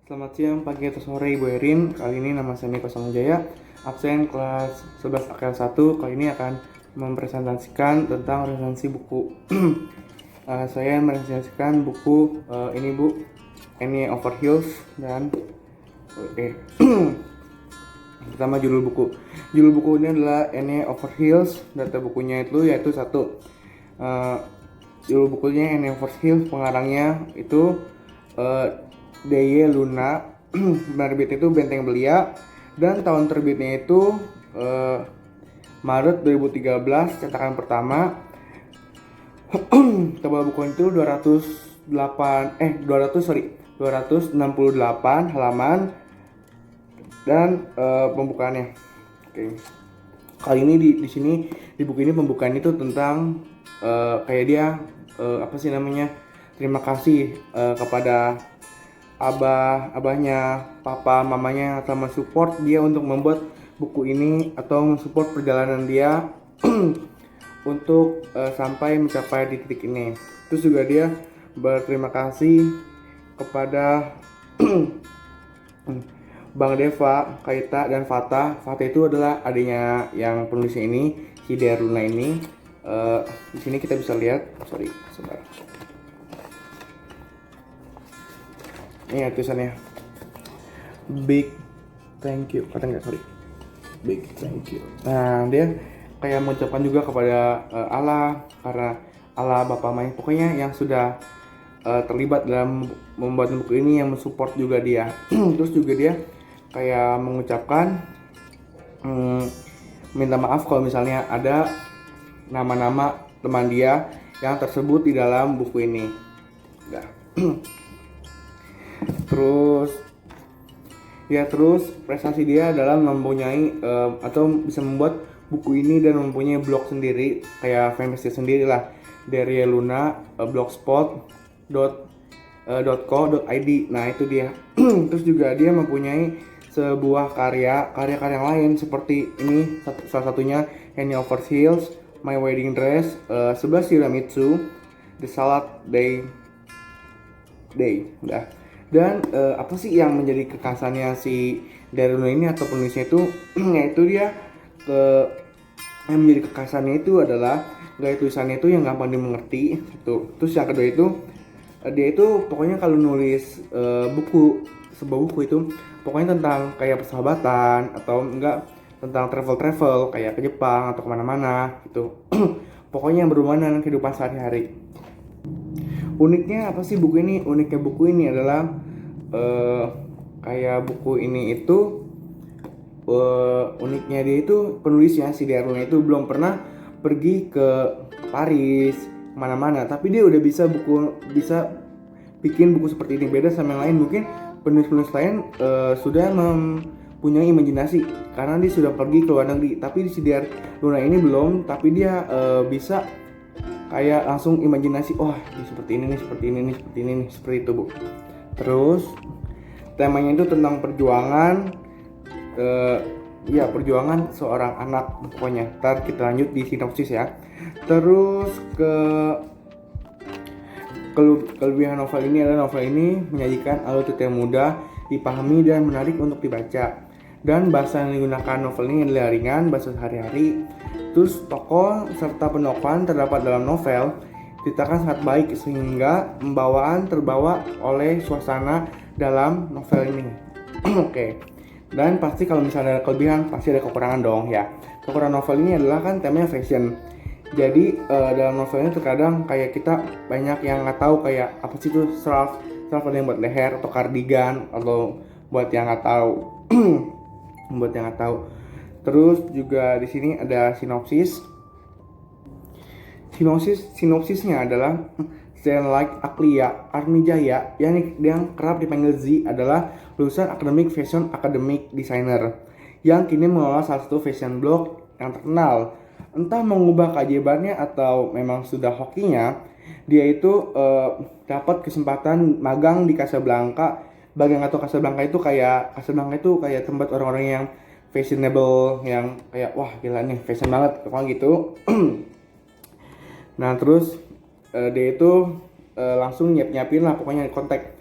Selamat siang, pagi, atau sore Ibu Erin. Kali ini nama saya Niko Samujaya, absen kelas 11 AKL 1. Kali ini akan mempresentasikan tentang resensi buku. Saya meresensikan buku ini Bu, Annie Over Hills dan pertama judul buku. Judul buku ini adalah Annie Over Hills. Data bukunya itu yaitu satu. Judul bukunya Annie Over Hills, pengarangnya itu D.Y. Luna. Penerbit itu Benteng Belia, dan tahun terbitnya itu Maret 2013, cetakan pertama. Tebal buku itu 268 halaman dan pembukaannya. Oke. Kali ini di sini di buku ini pembukaan itu tentang kayak dia terima kasih kepada abahnya, papa, mamanya atau mensupport dia untuk membuat buku ini atau mensupport perjalanan dia untuk sampai mencapai di titik ini. Terus juga dia berterima kasih kepada Bang Deva, Kaita, dan Fata. Fata itu adalah adiknya yang penulisnya ini, si Deruna ini. Di sini kita bisa lihat, sebentar. Ini ya tulisannya, big thank you, big thank you. Nah, dia kayak mengucapkan juga kepada Allah, karena Allah Bapa Maya, pokoknya yang sudah terlibat dalam membuat buku ini, yang mensupport juga dia. Terus juga dia kayak mengucapkan minta maaf kalau misalnya ada nama-nama teman dia yang tersebut di dalam buku ini. Nah. Terus prestasi dia adalah mempunyai atau bisa membuat buku ini dan mempunyai blog sendiri, kayak fanpage sendiri lah, dari Luna, blogspot.co.id. Nah itu dia. Terus juga dia mempunyai sebuah karya yang lain seperti ini, salah satunya Annie Over Hills, My Wedding Dress, 11 Tiramisu, The Salad Day. Udah. Dan apa sih yang menjadi kekhasannya si Daruna ini atau penulisnya itu yaitu dia yang menjadi kekhasannya itu adalah gaya tulisannya itu yang gampang dimengerti itu. Terus yang kedua itu dia itu pokoknya kalau nulis sebuah buku itu pokoknya tentang kayak persahabatan atau enggak tentang travel kayak ke Jepang atau kemana-mana gitu. Pokoknya yang berhubungan dengan kehidupan sehari-hari. Uniknya apa sih buku ini? Uniknya buku ini adalah kayak buku ini itu uniknya dia itu penulisnya si Daruna itu belum pernah pergi ke Paris mana-mana, tapi dia udah bisa bikin buku seperti ini. Beda sama yang lain, mungkin penulis-penulis lain sudah mempunyai imajinasi karena dia sudah pergi ke luar negeri, tapi si Daruna ini belum, tapi dia bisa kayak langsung imajinasi, seperti ini seperti itu Bu. Terus temanya itu tentang perjuangan, perjuangan seorang anak pokoknya. Ntar kita lanjut di sinopsis ya. Terus kelebihan novel ini adalah novel ini menyajikan alur cerita yang mudah dipahami dan menarik untuk dibaca. Dan bahasa yang digunakan novel ini adalah ringan, bahasa sehari-hari. Terus tokoh serta penokohan terdapat dalam novel ceritakan sangat baik sehingga terbawa oleh suasana dalam novel ini. Oke. Dan pasti kalau misalnya ada kelebihan pasti ada kekurangan dong ya. Kekurangan novel ini adalah kan temanya fashion. Jadi dalam novel ini terkadang kayak kita banyak yang nggak tahu kayak apa sih itu scarf ada yang buat leher atau cardigan atau buat yang nggak tahu. Terus juga di sini ada sinopsisnya adalah Zenlike Aklia Armijaya yang kerap dipanggil Z adalah lulusan akademik fashion academic designer yang kini mengelola salah satu fashion blog yang terkenal. Entah mengubah keajaibannya atau memang sudah hokinya, dia itu dapat kesempatan magang di Casablanca. Casablanca itu kayak tempat orang-orang yang fashionable, yang kayak wah gila nih fashion banget pokoknya gitu. Nah terus dia itu langsung nyiapin lah pokoknya kontak,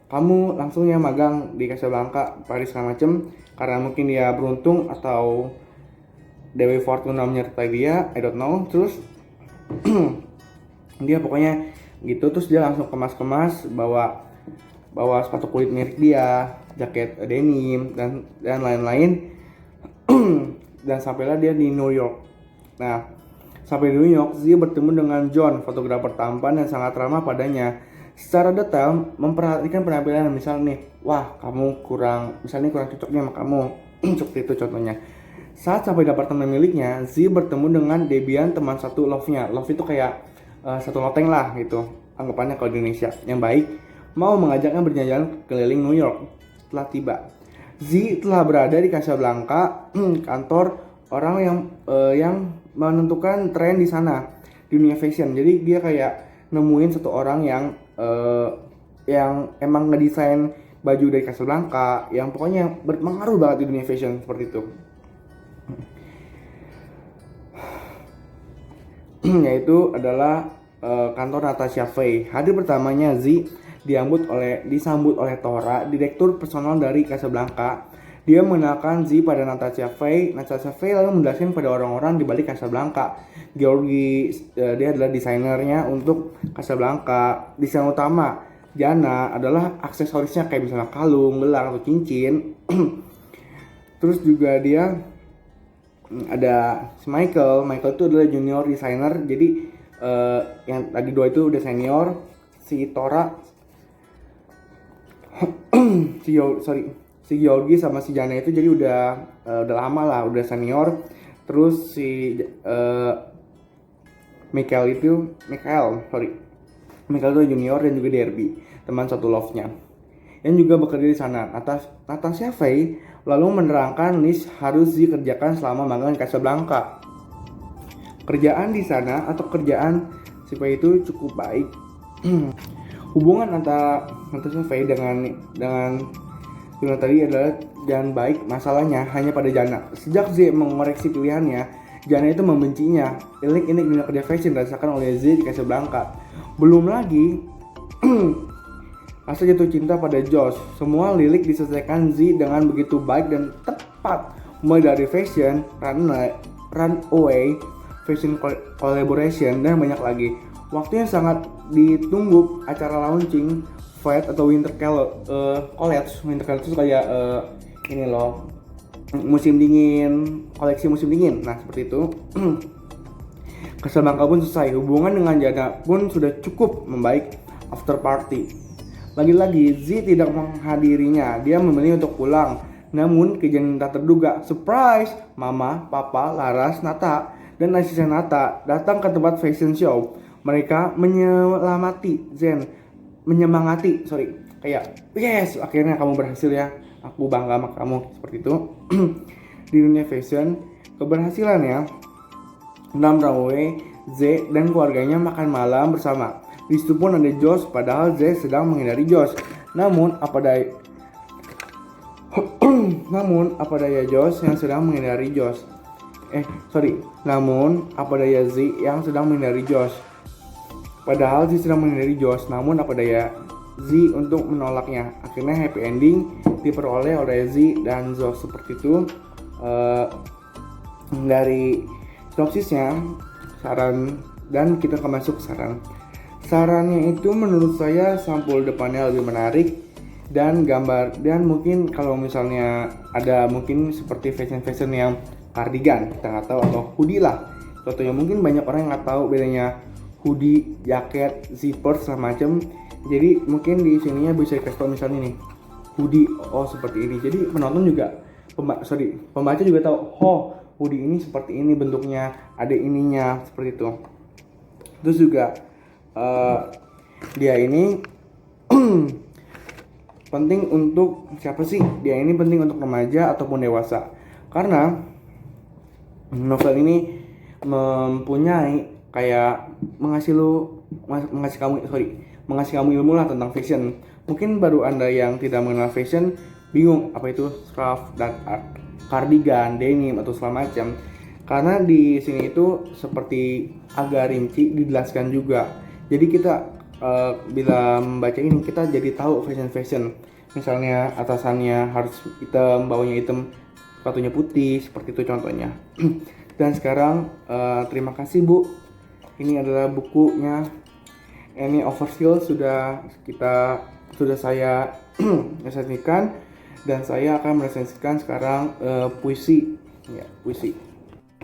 kamu langsung ya magang di Casablanca, Paris segala macem, karena mungkin dia beruntung atau Dewi Fortuna menyertai dia, I don't know. Terus dia pokoknya gitu, terus dia langsung kemas-kemas, bawa sepatu kulit milik dia, jaket denim dan lain-lain. Dan sampailah dia di New York. Nah, sampai di New York, dia bertemu dengan John, fotografer tampan yang sangat ramah padanya. Secara detail memperhatikan penampilan, misal nih, wah kamu kurang cocok nih sama kamu. Seperti itu contohnya. Saat sampai di apartemen miliknya, Z bertemu dengan Debian, teman satu love-nya. Love itu kayak satu loteng lah gitu, anggapannya kalau di Indonesia, yang baik, mau mengajaknya berjalan keliling New York. Setelah tiba, Z telah berada di Casablanca, kantor orang yang menentukan tren di sana, di dunia fashion. Jadi dia kayak nemuin satu orang yang emang ngedesain baju dari Casablanca, yang pokoknya berpengaruh banget di dunia fashion seperti itu. Yaitu adalah kantor Natasha Faye. Hadir pertamanya Z disambut oleh Tora, direktur personal dari Casablanca. Dia mengenalkan Z pada Natasha Faye. Natasha Faye lalu menjelaskan pada orang-orang di balik Casablanca. Georgie, dia adalah desainernya untuk Casablanca. Desain utama Jana adalah aksesorisnya kayak misalnya kalung, gelang, atau cincin. Terus juga dia ada si Michael itu adalah junior designer. Jadi yang tadi dua itu udah senior. Si Tora si Georgie sama si Jana itu jadi udah lama lah, udah senior. Terus si Michael itu junior, dan juga Derby, teman satu love-nya yang juga bekerja di sana. Natasha Faye lalu menerangkan list harus dikerjakan selama magang di Casablanca. Kerjaan di sana atau kerjaan si Faye itu cukup baik. Hubungan antara Natasha Faye dengan Jana tadi adalah dan baik. Masalahnya hanya pada Jana. Sejak Z mengoreksi pilihannya, Jana itu membencinya. Ilik-ilik dunia kerja fashion dirasakan oleh Z di Casablanca. Belum lagi rasa jatuh cinta pada Josh. Semua lilik diselesaikan Z dengan begitu baik dan tepat, mulai dari fashion, runway, fashion collaboration, dan banyak lagi. Waktu yang sangat ditunggu acara launching Fête atau Winter College. Winter College itu kayak ini loh, musim dingin, koleksi musim dingin. Nah seperti itu. Casablanca pun selesai. Hubungan dengan Jana pun sudah cukup membaik. After party, lagi-lagi Z tidak menghadirinya. Dia memilih untuk pulang. Namun kejadian tak terduga, surprise, Mama, Papa, Laras, Nata, dan asisten Nata datang ke tempat fashion show. Mereka menyemangati, kayak yes, akhirnya kamu berhasil ya, aku bangga sama kamu, seperti itu. Di dunia fashion, keberhasilannya dalam runway, Z dan keluarganya makan malam bersama. Di situ pun ada Josh, padahal Z sedang menghindari Josh. Namun apa daya Josh yang sedang menghindari Josh. Namun apa daya Z yang sedang menghindari Josh. Padahal Z sedang menghindari Josh, namun apa daya Z untuk menolaknya. Akhirnya happy ending diperoleh oleh Z dan Josh, seperti itu. Dari sinopsisnya, saran, dan kita akan masuk ke saran. Sarannya itu menurut saya sampul depannya lebih menarik, dan gambar, dan mungkin kalau misalnya ada mungkin seperti fashion yang cardigan, kita nggak tahu, atau hoodie lah. Contohnya mungkin banyak orang yang nggak tahu bedanya hoodie, jaket, zipper segala macam. Jadi mungkin di sininya bisa dikasih tahu misalnya nih, hoodie, oh seperti ini. Jadi penonton juga, pembaca juga tahu, oh hoodie ini seperti ini bentuknya, ada ininya, seperti itu. Terus juga dia ini penting untuk siapa sih? Dia ini penting untuk remaja ataupun dewasa, karena novel ini mempunyai kayak mengasih kamu ilmu lah tentang fashion. Mungkin baru Anda yang tidak mengenal fashion bingung apa itu scarf dan cardigan, denim atau segala macam. Karena di sini itu seperti agak rinci dijelaskan juga. Jadi kita bila membaca ini kita jadi tahu fashion. Misalnya atasannya harus hitam, bawahnya hitam, sepatunya putih, seperti itu contohnya. Dan sekarang terima kasih Bu. Ini adalah bukunya. Ini Overkill sudah saya resensikan, dan saya akan meresensikan sekarang puisi.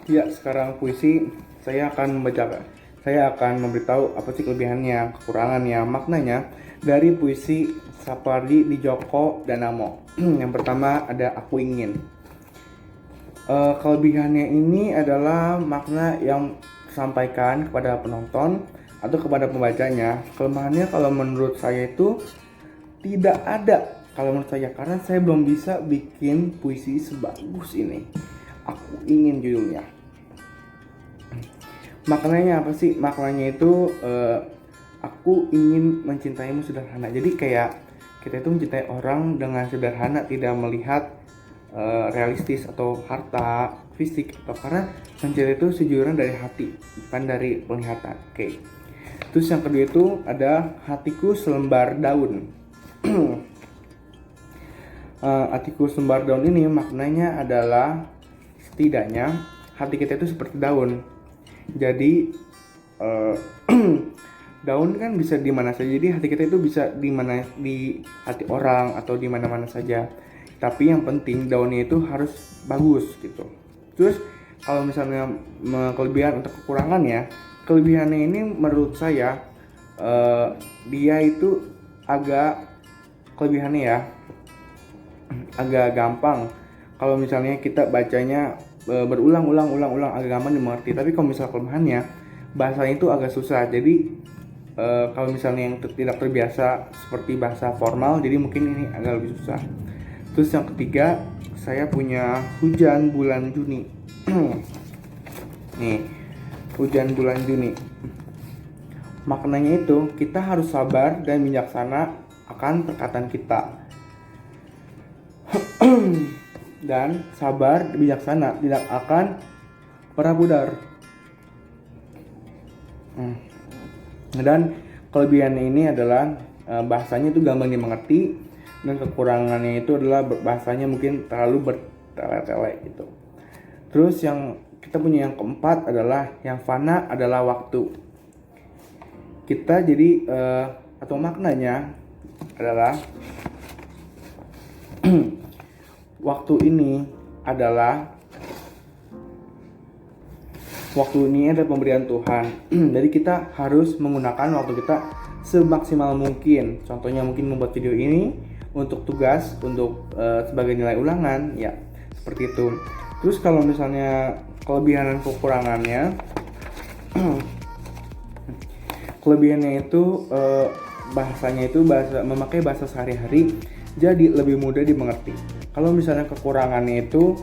Ya, sekarang puisi saya akan membacakan. Saya akan memberitahu apa sih kelebihannya, kekurangannya, maknanya dari puisi Sapardi Djoko Danamo. Yang pertama ada Aku Ingin. Kelebihannya ini adalah makna yang disampaikan kepada penonton atau kepada pembacanya. Kelemahannya kalau menurut saya itu tidak ada. Kalau menurut saya, karena saya belum bisa bikin puisi sebagus ini. Aku Ingin judulnya. Maknanya apa sih? Maknanya itu aku ingin mencintaimu sederhana. Jadi kayak kita itu mencintai orang dengan sederhana, tidak melihat realistis atau harta, fisik, atau karena mencintai itu sejujurnya dari hati, bukan dari penglihatan. Oke. Terus yang kedua itu ada Hatiku Selembar Daun. Hatiku Selembar Daun ini maknanya adalah setidaknya hati kita itu seperti daun. Jadi daun kan bisa di mana saja. Jadi hati kita itu bisa di hati orang atau di mana-mana saja. Tapi yang penting daunnya itu harus bagus gitu. Terus kalau misalnya kelebihan untuk kekurangannya, kelebihannya ini menurut saya dia itu kelebihannya ya agak gampang. Kalau misalnya kita bacanya berulang-ulang agak gampang dimengerti. Tapi kalau misalnya kelemahannya, bahasanya itu agak susah. Jadi kalau misalnya yang tidak terbiasa seperti bahasa formal, jadi mungkin ini agak lebih susah. Terus yang ketiga, saya punya Hujan Bulan Juni. Nih, Hujan Bulan Juni. Maknanya itu kita harus sabar dan bijaksana akan perkataan kita. Dan sabar bijaksana, tidak akan pernah pudar. Dan kelebihannya ini adalah bahasanya itu gampang dimengerti, dan kekurangannya itu adalah bahasanya mungkin terlalu bertele-tele gitu. Terus yang kita punya yang keempat adalah yang fana adalah waktu. Kita jadi atau maknanya adalah waktu ini adalah pemberian Tuhan. Jadi kita harus menggunakan waktu kita semaksimal mungkin. Contohnya mungkin membuat video ini untuk tugas, untuk sebagai nilai ulangan, ya seperti itu. Terus kalau misalnya kelebihan dan kekurangannya, kelebihannya itu bahasanya itu memakai bahasa sehari-hari, jadi lebih mudah dimengerti. Kalau misalnya kekurangannya itu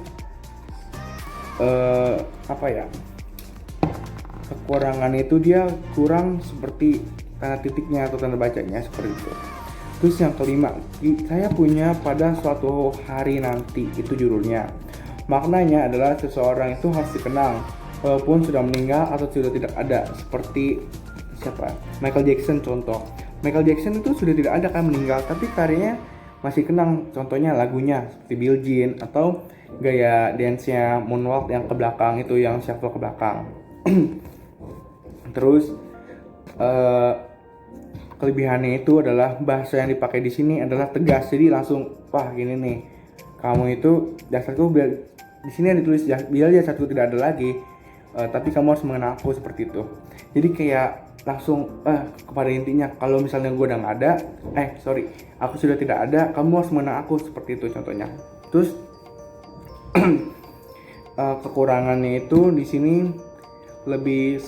kekurangannya itu dia kurang seperti tanda titiknya atau tanda bacanya seperti itu. Terus yang kelima, saya punya pada suatu hari nanti, itu judulnya. Maknanya adalah seseorang itu harus dikenang walaupun sudah meninggal atau sudah tidak ada. Seperti siapa? Michael Jackson contoh. Michael Jackson itu sudah tidak ada kan, meninggal, tapi karyanya masih kenang. Contohnya lagunya seperti Billie Jean atau gaya dance-nya moonwalk yang ke belakang itu, yang shuffle ke belakang. Terus kelebihannya itu adalah bahasa yang dipakai di sini adalah tegas. Jadi langsung, wah gini nih, kamu itu dasarku di sini ditulis biar dasarku tidak ada lagi, tapi kamu harus mengenal aku, seperti itu. Jadi kayak langsung kepada intinya, kalau misalnya gue udah nggak ada, aku sudah tidak ada, kamu harus mengenal aku, seperti itu contohnya. Terus kekurangannya itu di sini lebih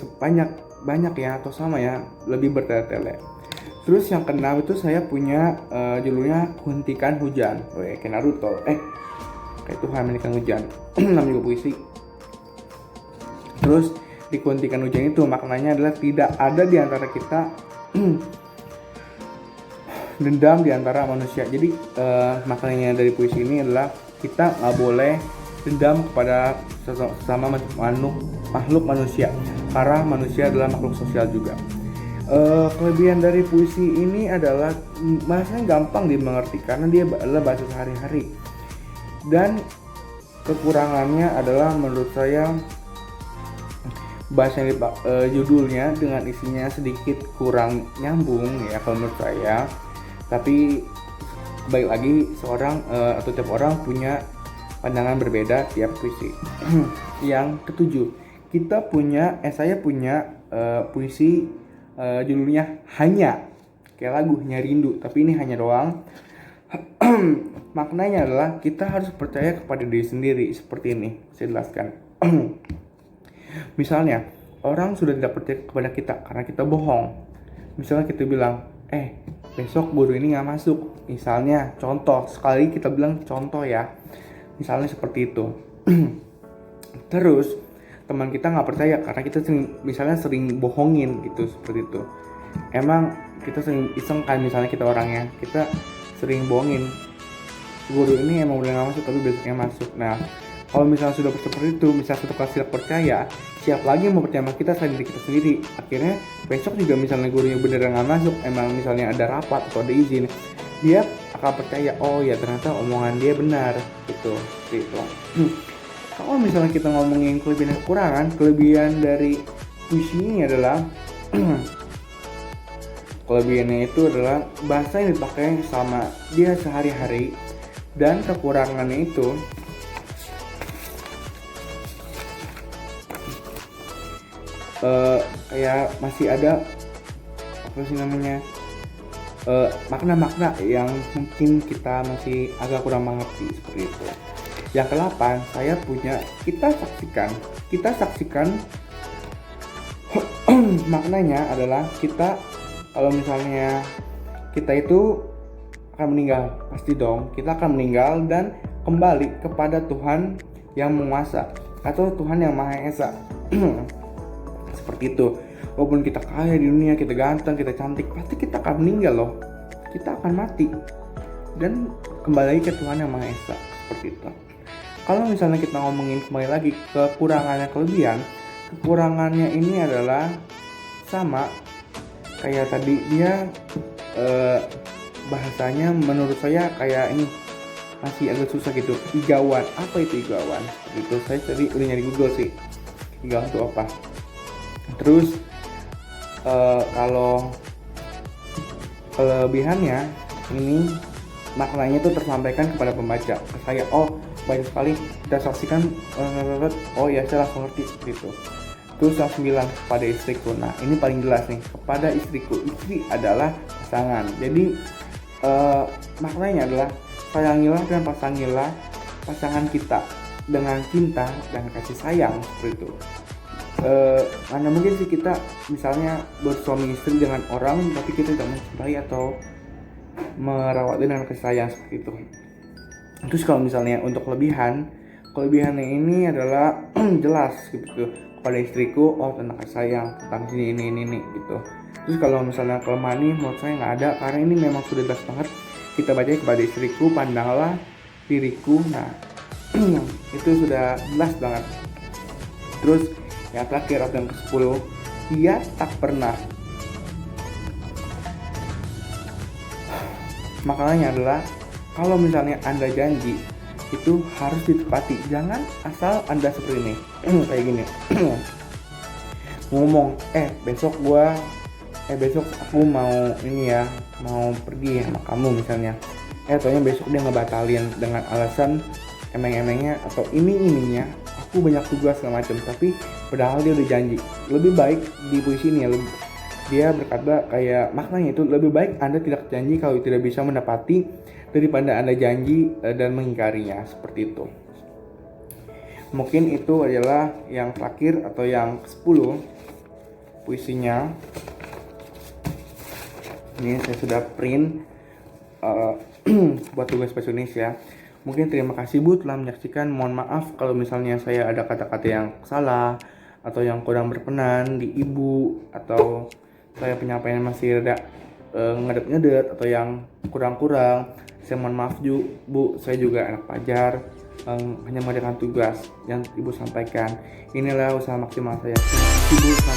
banyak ya, atau sama ya, lebih bertele-tele. Terus yang keenam itu saya punya judulnya Hentikan Hujan. Kayak Naruto. Kayak Tuhan hentikan hujan. Namanya juga puisi. Terus di Hentikan Hujan itu maknanya adalah tidak ada di antara kita dendam di antara manusia. Jadi maknanya dari puisi ini adalah kita nggak boleh dendam kepada sesama makhluk manusia, karena manusia adalah makhluk sosial juga. Kelebihan dari puisi ini adalah bahasanya gampang dimengerti karena dia adalah bahasa sehari-hari. Dan kekurangannya adalah menurut saya bahasa yang judulnya dengan isinya sedikit kurang nyambung ya kalau menurut saya. Tapi baik lagi seorang atau tiap orang punya pandangan berbeda tiap puisi. Yang ketujuh, saya punya puisi judulnya Hanya, kayak lagu Hanya Rindu, tapi ini hanya doang. Maknanya adalah kita harus percaya kepada diri sendiri. Seperti ini saya jelaskan. Misalnya orang sudah tidak percaya kepada kita karena kita bohong. Misalnya kita bilang besok guru ini nggak masuk. Misalnya contoh, sekali kita bilang contoh ya, misalnya seperti itu. Terus teman kita nggak percaya karena kita sering bohongin gitu, seperti itu. Emang kita sering iseng kan, misalnya kita orangnya kita sering bohongin, guru ini emang boleh nggak masuk tapi besoknya masuk. Nah kalau misalnya sudah seperti itu, misalnya satu kelas tidak percaya, siap lagi yang mau percaya sama kita selain diri kita sendiri. Akhirnya besok juga misalnya gurunya beneran nggak masuk, emang misalnya ada rapat atau ada izin, dia akan percaya, oh ya ternyata omongan dia benar gitu. Kalau misalnya kita ngomongin kelebihan dan kekurangan, kelebihan dari puisi ini adalah kelebihannya itu adalah bahasa yang dipakai sama dia sehari-hari, dan kekurangannya itu kayak masih ada makna-makna yang mungkin kita masih agak kurang mengerti, seperti itu. Yang ke-8, kita saksikan maknanya adalah kalau misalnya kita itu akan meninggal, pasti dong kita akan meninggal dan kembali kepada Tuhan yang menguasa atau Tuhan yang Maha Esa. Seperti itu. Walaupun kita kaya di dunia, kita ganteng, kita cantik, pasti kita akan meninggal loh. Kita akan mati dan kembali lagi ke Tuhan yang Maha Esa, seperti itu. Kalau misalnya kita ngomongin kembali lagi kekurangannya ini adalah sama kayak tadi, dia bahasanya menurut saya kayak ini masih agak susah gitu. Igawan, apa itu igawan? Gitu. Saya tadi udah nyari Google sih. Igawan itu apa? Terus kalau kelebihannya ini maknanya itu tersampaikan kepada pembaca. Saya banyak sekali kita saksikan, oh ya saya langsung ngerti gitu. Terus yang 9, kepada istriku. Nah ini paling jelas nih, kepada istriku. Istri adalah pasangan. Jadi maknanya adalah sayangilah dan pasangilah pasangan kita dengan cinta dan kasih sayang, seperti itu. Mana mungkin sih kita misalnya bersuami istri dengan orang tapi kita tidak mencintai atau merawat dengan kasih sayang, seperti itu. Terus kalau misalnya untuk kelebihannya ini adalah jelas gitu, kepada istriku, tentang kasih sayang, tentang ini gitu. Terus kalau misalnya kelemahan ini menurut saya nggak ada, karena ini memang sudah jelas banget. Kita baca kepada istriku, pandanglah diriku. Nah itu sudah jelas banget. Terus yang terakhir atau yang ke-10, dia tak pernah. Maknanya adalah kalau misalnya Anda janji itu harus ditepati. Jangan asal Anda seperti ini kayak gini ngomong besok aku mau pergi sama kamu misalnya, taunya besok dia ngebatalin dengan alasan emeng-emengnya atau ininya aku banyak tugas segala macam, tapi padahal dia udah janji. Lebih baik di puisi ini dia berkata kayak maknanya itu lebih baik Anda tidak janji kalau tidak bisa menepati daripada Anda janji dan mengingkarinya, seperti itu. Mungkin itu adalah yang terakhir atau yang ke-10 puisinya. Ini saya sudah print buat tugas bahasa Indonesia. Mungkin terima kasih Bu telah menyaksikan. Mohon maaf kalau misalnya saya ada kata-kata yang salah atau yang kurang berkenan di Ibu, atau saya penyampaian masih rada ngedet atau yang kurang-kurang. Saya mohon maaf Bu, saya juga anak pelajar, hanya mengerjakan tugas yang Ibu sampaikan. Inilah usaha maksimal saya. Terima kasih Bu.